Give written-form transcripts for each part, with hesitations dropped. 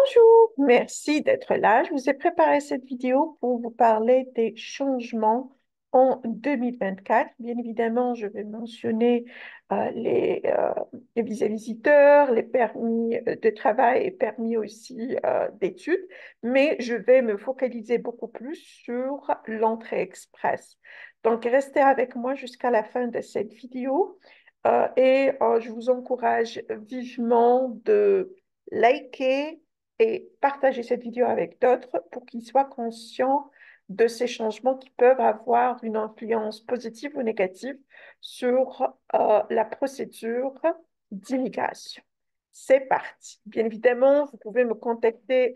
Bonjour, merci d'être là. Je vous ai préparé cette vidéo pour vous parler des changements en 2024. Bien évidemment, je vais mentionner les visas visiteurs, les permis de travail et permis aussi d'études, mais je vais me focaliser beaucoup plus sur l'entrée express. Donc, restez avec moi jusqu'à la fin de cette vidéo et je vous encourage vivement de liker et partager cette vidéo avec d'autres pour qu'ils soient conscients de ces changements qui peuvent avoir une influence positive ou négative sur la procédure d'immigration. C'est parti. Bien évidemment, vous pouvez me contacter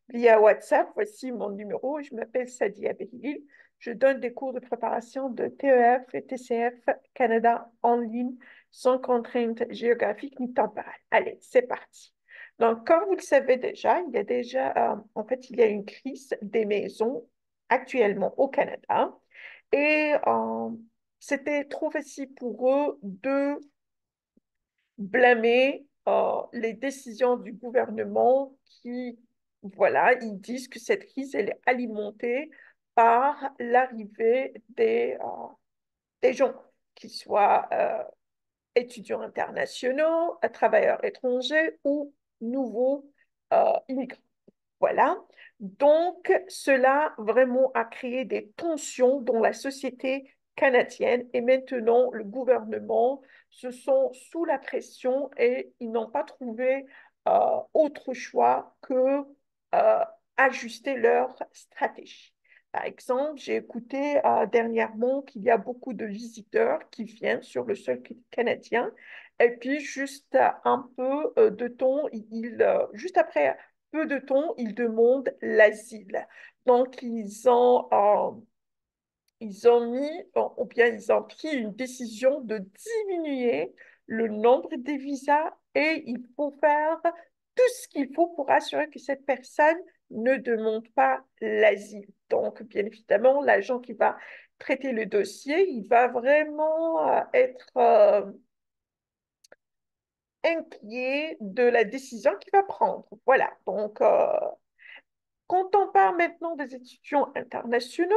via WhatsApp. Voici mon numéro. Je m'appelle Sadia Belil. Je donne des cours de préparation de TEF et TCF Canada en ligne sans contrainte géographique ni temporelle. Allez, c'est parti. Donc, comme vous le savez déjà, il y a une crise des maisons actuellement au Canada et c'était trop facile pour eux de blâmer les décisions du gouvernement qui, voilà, ils disent que cette crise, elle est alimentée par l'arrivée des gens, qui soient étudiants internationaux, travailleurs étrangers ou nouveaux immigrants. Voilà. Donc, cela vraiment a créé des tensions dans la société canadienne et maintenant le gouvernement se sent sous la pression et ils n'ont pas trouvé autre choix que euh, ajuster leur stratégie. Par exemple, j'ai écouté dernièrement qu'il y a beaucoup de visiteurs qui viennent sur le sol canadien et puis juste un peu de temps, juste après peu de temps, ils demandent l'asile. Donc, ils ont mis, ou bien ils ont pris une décision de diminuer le nombre des visas et il faut faire tout ce qu'il faut pour assurer que cette personne ne demande pas l'asile. Donc, bien évidemment, l'agent qui va traiter le dossier, il va vraiment être inquiet de la décision qu'il va prendre. Voilà. Donc, quand on parle maintenant des étudiants internationaux,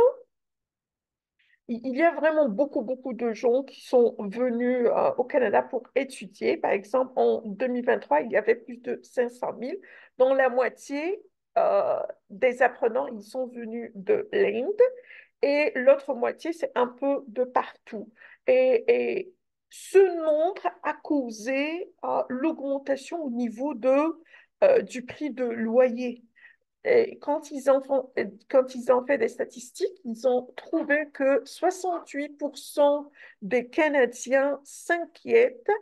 il y a vraiment beaucoup de gens qui sont venus au Canada pour étudier. Par exemple, en 2023, il y avait plus de 500 000, dont la moitié des apprenants, ils sont venus de l'Inde et l'autre moitié, c'est un peu de partout. Et ce nombre a causé l'augmentation au niveau du prix de loyer. Et quand ils ont fait des statistiques, ils ont trouvé que 68% des Canadiens s'inquiètent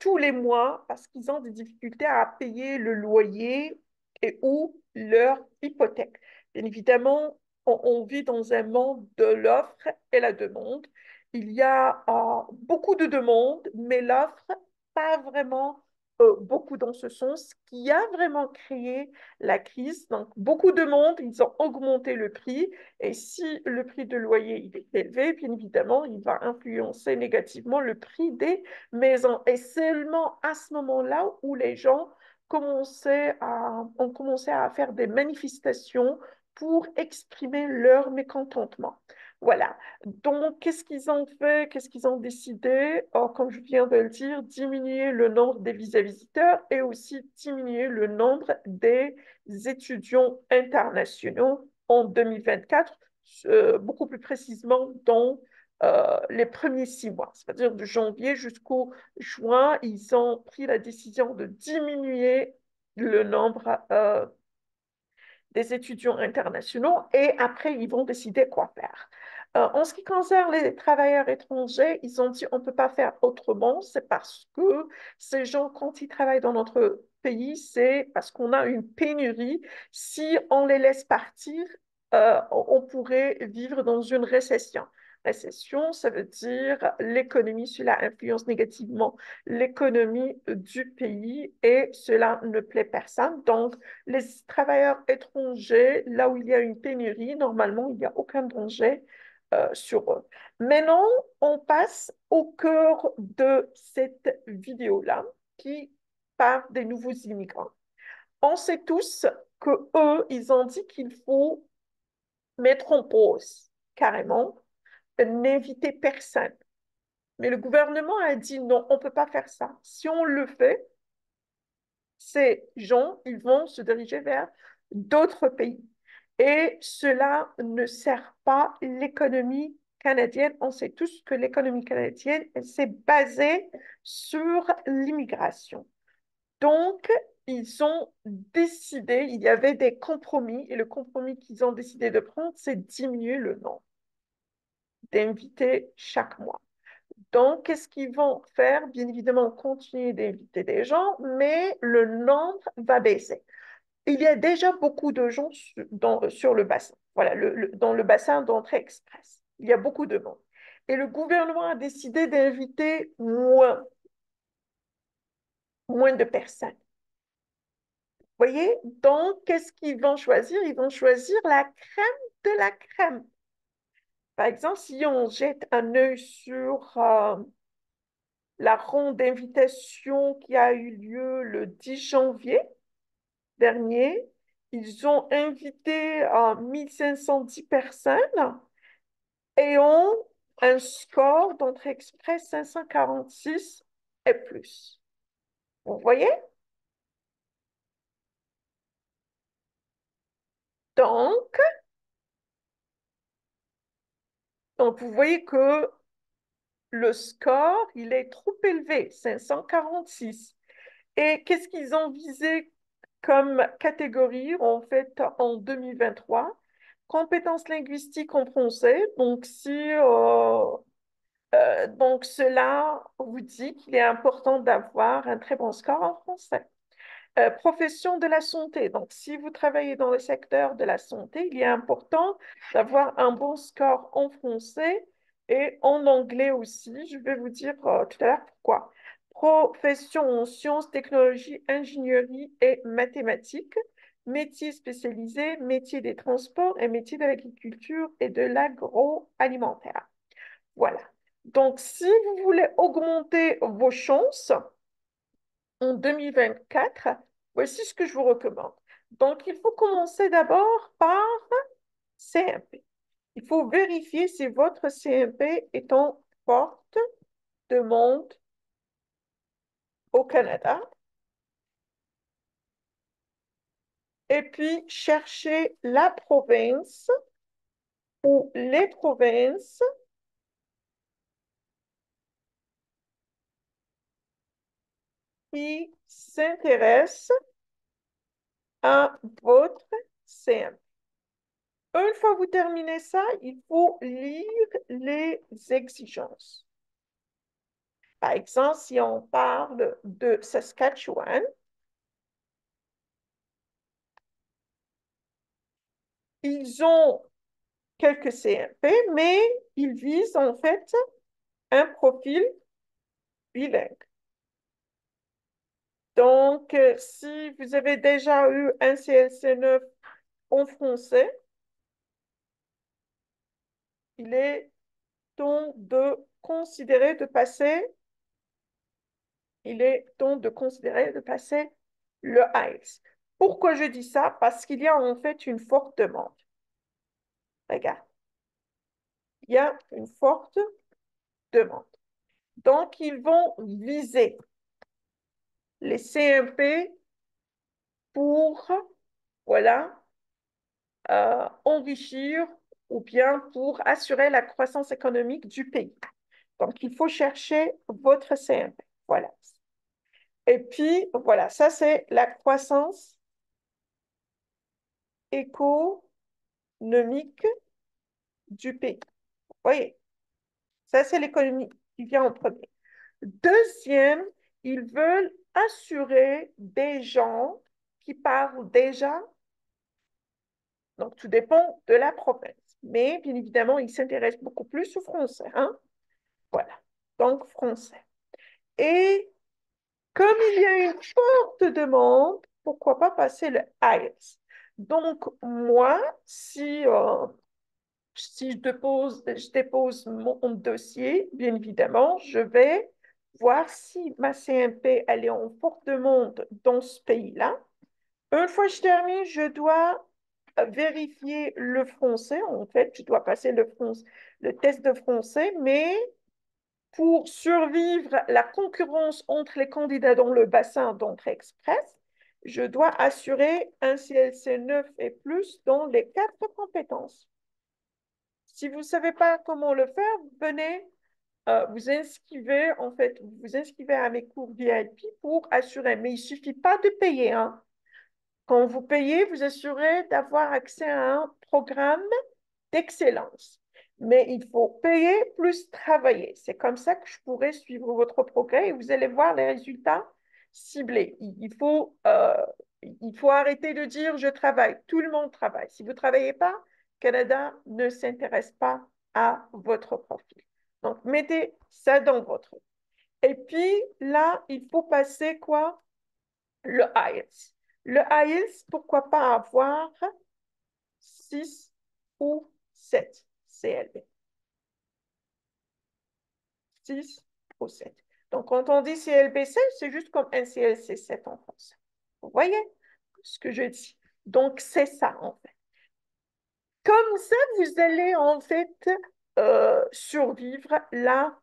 tous les mois parce qu'ils ont des difficultés à payer le loyer et ou leur hypothèque. Bien évidemment, on vit dans un monde de l'offre et la demande. Il y a beaucoup de demandes, mais l'offre, pas vraiment beaucoup dans ce sens, qui a vraiment créé la crise. Donc, beaucoup de monde, ils ont augmenté le prix. Et si le prix de loyer il est élevé, bien évidemment, il va influencer négativement le prix des maisons. Et seulement à ce moment-là où les gens ont commencé à faire des manifestations pour exprimer leur mécontentement. Voilà. Donc, qu'est-ce qu'ils ont fait? Qu'est-ce qu'ils ont décidé? Or, comme je viens de le dire, diminuer le nombre des visas visiteurs et aussi diminuer le nombre des étudiants internationaux en 2024, beaucoup plus précisément dans les premiers 6 mois, c'est-à-dire de janvier jusqu'au juin, ils ont pris la décision de diminuer le nombre des étudiants internationaux et après, ils vont décider quoi faire. En ce qui concerne les travailleurs étrangers, ils ont dit on ne peut pas faire autrement, c'est parce que ces gens, quand ils travaillent dans notre pays, c'est parce qu'on a une pénurie. Si on les laisse partir, on pourrait vivre dans une récession. Récession, ça veut dire l'économie, cela influence négativement l'économie du pays et cela ne plaît personne. Donc, les travailleurs étrangers, là où il y a une pénurie, normalement, il n'y a aucun danger sur eux. Maintenant, on passe au cœur de cette vidéo-là qui parle des nouveaux immigrants. On sait tous que eux, ils ont dit qu'il faut mettre en pause carrément, n'inviter personne. Mais le gouvernement a dit non, on ne peut pas faire ça. Si on le fait, ces gens, ils vont se diriger vers d'autres pays. Et cela ne sert pas l'économie canadienne. On sait tous que l'économie canadienne, elle s'est basée sur l'immigration. Donc, ils ont décidé, il y avait des compromis, et le compromis qu'ils ont décidé de prendre, c'est diminuer le nombre d'invités chaque mois. Donc, qu'est-ce qu'ils vont faire? Bien évidemment, continuer d'inviter des gens, mais le nombre va baisser. Il y a déjà beaucoup de gens sur le bassin. Voilà, dans le bassin d'entrée express. Il y a beaucoup de monde. Et le gouvernement a décidé d'inviter moins de personnes. Vous voyez? Donc, qu'est-ce qu'ils vont choisir? Ils vont choisir la crème de la crème. Par exemple, si on jette un œil sur la ronde d'invitation qui a eu lieu le 10 janvier dernier, ils ont invité 1510 personnes et ont un score d'entrée express 546 et plus. Vous voyez? Donc, donc, vous voyez que le score, il est trop élevé, 546. Et qu'est-ce qu'ils ont visé comme catégorie, en fait, en 2023? Compétences linguistiques en français. Donc, donc cela vous dit qu'il est important d'avoir un très bon score en français. Profession de la santé. Donc, si vous travaillez dans le secteur de la santé, il est important d'avoir un bon score en français et en anglais aussi. Je vais vous dire tout à l'heure pourquoi. Profession en sciences, technologies, ingénierie et mathématiques. Métiers spécialisés, métiers des transports et métiers de l'agriculture et de l'agroalimentaire. Voilà. Donc, si vous voulez augmenter vos chances, en 2024, voici ce que je vous recommande. Donc, il faut commencer d'abord par CMP. Il faut vérifier si votre CMP est en forte demande au Canada. Et puis, chercher la province ou les provinces qui s'intéressent à votre CMP. Une fois que vous terminez ça, il faut lire les exigences. Par exemple, si on parle de Saskatchewan, ils ont quelques CMP, mais ils visent en fait un profil bilingue. Donc, si vous avez déjà eu un CLC9 en français, il est temps de considérer de passer, il est temps de considérer de passer le IELTS. Pourquoi je dis ça? Parce qu'il y a en fait une forte demande. Regarde, il y a une forte demande. Donc, ils vont viser les CMP pour, voilà, enrichir ou bien pour assurer la croissance économique du pays. Donc, il faut chercher votre CMP. Voilà. Et puis, voilà, ça, c'est la croissance économique du pays. Vous voyez, ça, c'est l'économie qui vient en premier. Deuxième, ils veulent assurer des gens qui parlent déjà, donc tout dépend de la province. Mais bien évidemment, ils s'intéressent beaucoup plus au français, hein? Voilà, donc français. Et comme il y a une forte demande, pourquoi pas passer le IELTS? Donc, moi, si je dépose mon dossier, bien évidemment, je vais voir si ma CMP elle est en forte demande dans ce pays-là. Une fois que je termine, je dois vérifier le français. En fait, je dois passer le test de français, mais pour survivre la concurrence entre les candidats dans le bassin d'entrée express, je dois assurer un CLC 9 et plus dans les quatre compétences. Si vous ne savez pas comment le faire, venez vous inscrivez, en fait, vous vous inscrivez à mes cours VIP pour assurer. Mais il ne suffit pas de payer, hein. Quand vous payez, vous assurez d'avoir accès à un programme d'excellence. Mais il faut payer plus travailler. C'est comme ça que je pourrai suivre votre progrès et vous allez voir les résultats ciblés. Il faut arrêter de dire je travaille. Tout le monde travaille. Si vous ne travaillez pas, Canada ne s'intéresse pas à votre profil. Donc, mettez ça dans votre. Et puis là, il faut passer quoi? Le IELTS. Le IELTS, pourquoi pas avoir 6 ou 7 CLB. 6 ou 7. Donc, quand on dit CLB7, c'est juste comme un CLC7 en français. Vous voyez ce que je dis? Donc, c'est ça, en fait. Comme ça, vous allez, en fait, survivre la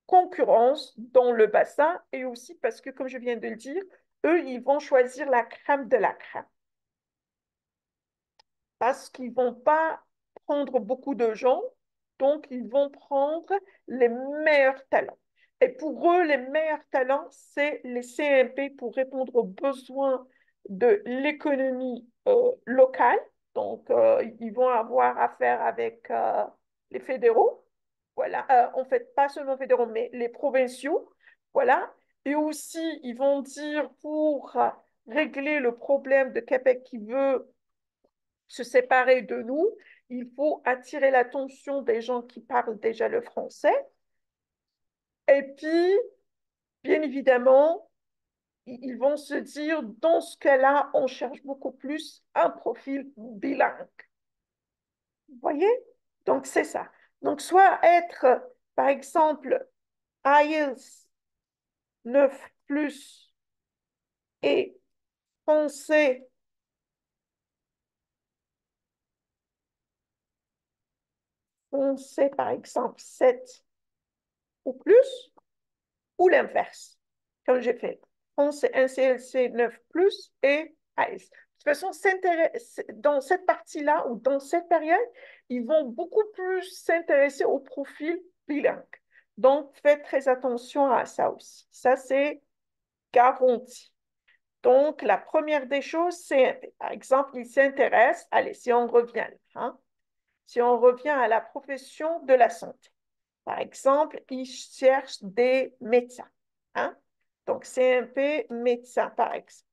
concurrence dans le bassin et aussi parce que, comme je viens de le dire, eux, ils vont choisir la crème de la crème. Parce qu'ils ne vont pas prendre beaucoup de gens, donc ils vont prendre les meilleurs talents. Et pour eux, les meilleurs talents, c'est les CMP pour répondre aux besoins de l'économie locale. Donc, ils vont avoir affaire avec les fédéraux, voilà, en fait, pas seulement fédéraux, mais les provinciaux, voilà. Et aussi, ils vont dire pour régler le problème de Québec qui veut se séparer de nous, il faut attirer l'attention des gens qui parlent déjà le français. Et puis, bien évidemment, ils vont se dire, dans ce cas-là, on cherche beaucoup plus un profil bilingue. Vous voyez? Donc, c'est ça. Donc, soit être, par exemple, IELTS 9 plus et français, français, par exemple, 7 ou plus, ou l'inverse, comme j'ai fait. C'est un CLC 9 plus et AS. De toute façon, dans cette partie-là ou dans cette période, ils vont beaucoup plus s'intéresser au profil bilingue. Donc, faites très attention à ça aussi. Ça, c'est garanti. Donc, la première des choses, c'est, par exemple, ils s'intéressent, allez, si on revient là, hein, si on revient à la profession de la santé. Par exemple, ils cherchent des médecins, hein? Donc, CMP médecin, par exemple.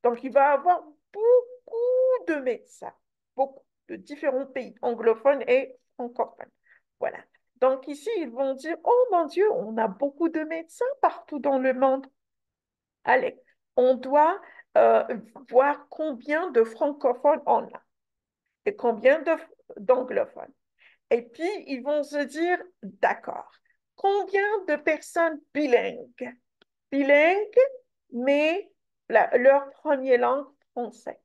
Donc, il va y avoir beaucoup de médecins, beaucoup de différents pays anglophones et francophones. Voilà. Donc, ici, ils vont dire, oh mon Dieu, on a beaucoup de médecins partout dans le monde. Allez, on doit euh, voir combien de francophones on a et combien d'anglophones. Et puis, ils vont se dire, d'accord, combien de personnes bilingues? Bilingues, mais leur première langue français.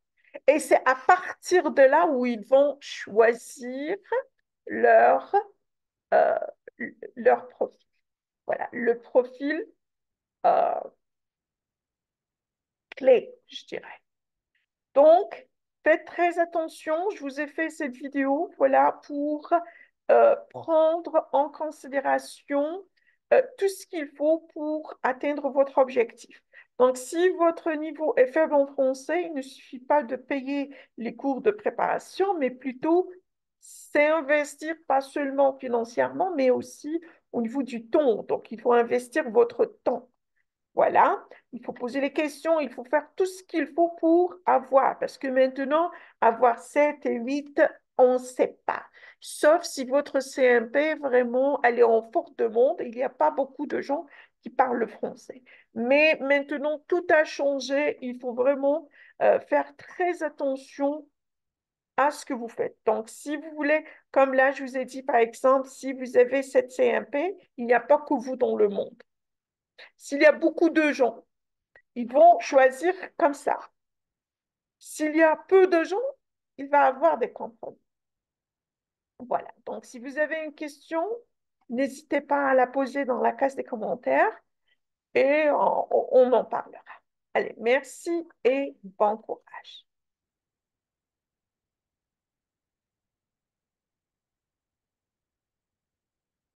Et c'est à partir de là où ils vont choisir leur, euh, leur profil. Voilà, le profil euh, clé, je dirais. Donc, faites très attention. Je vous ai fait cette vidéo, voilà, pour prendre en considération tout ce qu'il faut pour atteindre votre objectif. Donc, si votre niveau est faible en français, il ne suffit pas de payer les cours de préparation, mais plutôt s'investir pas seulement financièrement, mais aussi au niveau du temps. Donc, il faut investir votre temps. Voilà, il faut poser les questions, il faut faire tout ce qu'il faut pour avoir, parce que maintenant, avoir 7 et 8, on ne sait pas. Sauf si votre CMP, vraiment, elle est en forte demande, il n'y a pas beaucoup de gens qui parlent le français. Mais maintenant, tout a changé, il faut vraiment faire très attention à ce que vous faites. Donc, si vous voulez, comme là, je vous ai dit, par exemple, si vous avez cette CMP, il n'y a pas que vous dans le monde. S'il y a beaucoup de gens, ils vont choisir comme ça. S'il y a peu de gens, il va y avoir des compromis. Voilà. Donc, si vous avez une question, n'hésitez pas à la poser dans la case des commentaires et on en parlera. Allez, merci et bon courage.